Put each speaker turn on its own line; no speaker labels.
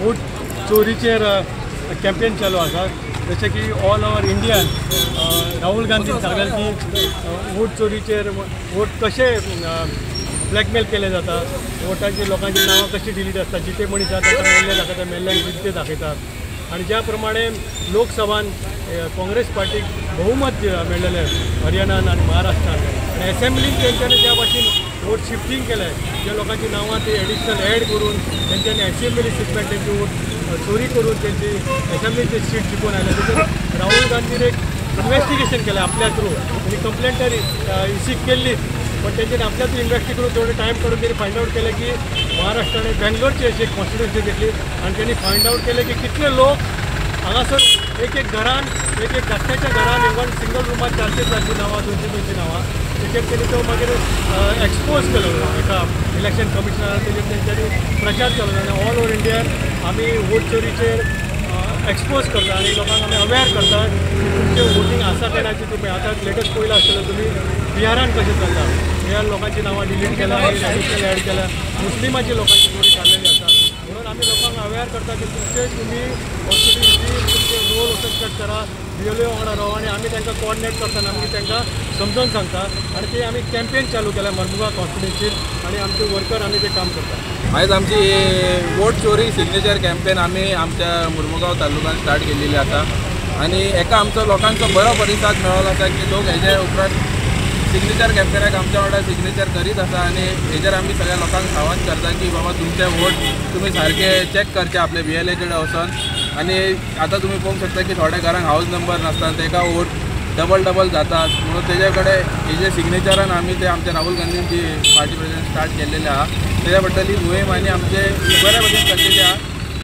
Vote चोरीचेर campaign चालू आसा. जशें की all over Indian Rahul Gandhian सांगलें की वोट चोरीचेर वोट कशे ब्लॅकमेल केले जाता, वोटांची लोकांची नांवां कशी डिलीट आसता, जिते मनीस आसा ताका मेल्ले दाखयता, मेल्ल्यांक जिते दाखयतात. आनी ज्या प्रमाणे लोकसभान काँग्रेस पार्टीक बहुमत मेळ्ळेलें हरियाणान आनी महाराष्ट्रान, आनी एसेंब्लीन तेंच्यांनी ज्या भाशेन वोट शिफ्टिंग केलें, ज्या लोकांची नांवां ती एडिशनल एड करून तेंच्यांनी एसेंब्ली सीटमेंट तेंची वोट चोरी करून तेंची एसेंब्लीची सीट जिखून आयले. तेतून राहुल गांधीन एक इन्वेस्टिगेशन केलें आपल्या थ्रू, आनी कंप्लेंट तरी इसीक केल्ली, पण तेंच्यांनी आपल्या थ्रू इन्वेस्टी करून थोडे टायम काडून त्यांनी फायंड आउट केलें की महाराष्ट्राने बेंगलोरची अशी एक कॉन्स्टिट्युन्सी घेतली, आनी त्यांनी फायंड आउट केलें की कितले लोक हांगासर एक घरान एक रस्त्याच्या घरान इवन सिंगल रुमान 400 नांवां 200 नांवां तेचेर तेणी तो मागीर एक्सपोज केलो एका इलेक्शन कमिशनरान. तेजेर तेंच्यांनी प्रचार केलो आनी ऑल ओवर इंडियान आमी वोट चोरीचेर एक्सपोज करता आनी लोकांक आमी अवेअर करता की तुमचें वोटींग आसा काय ना. तुमी आतां लेटस्ट पयला आसतलें तुमी बिहारान कशें चलता, बिहार लोकांची नांवां डिलीट केल्या आनी एडिशनल एड केल्या, मुस्लिमांची लोकांची चोरी जाल्लेली आसा. म्हणून आमी लोकांक अवेअर करता की तुमी कॉन्स्टिट्युन्सी तुमचे रोल वचत कट करा, BLO वांगडा रावा, आनी आमी तांकां कोऑर्डिनेट करता, आमी तांकां समजोवन सांगता. आनी ते आमी कॅम्पेन चालू केल्या मर्मुगांव कॉन्स्टिट्युन्सीन आनी आमचे वर्कर आमी ते काम करता.
आयज आमची वोट चोरी सिग्नेचर कॅम्पेन आमी आमच्या मुर्मुगांव तालुक्यात स्टार्ट केलेली आसा. आनी हेका आमचो लोकांचो बरो प्रतिसाद मेळ्ळो आसा की लोक हेजे उपरांत सिग्नेचर कॅम्पेनाक आमच्या वांगडा सिग्नेचर करीत आसा. आनी हेजेर आमी सगळ्या लोकांक आवाहन करता की बाबा तुमचे वोट तुमी सारके चॅक करचे आपले BLA कडेन वचून. आनी आतां तुमी पळोवंक शकता की थोड्या घरांक हाऊस नंबर नासता, ताका वोट डबल जातात. म्हणून तेजे कडेन हेजे सिग्नेचरान आमी ते आमच्या राहुल गांधींची पार्टी प्रेसिडेंट स्टार्ट केल्लेले आहा. तेज्या बद्दल ही मोहीम आनी आमचे बऱ्या भशेन चल्लेली आहा.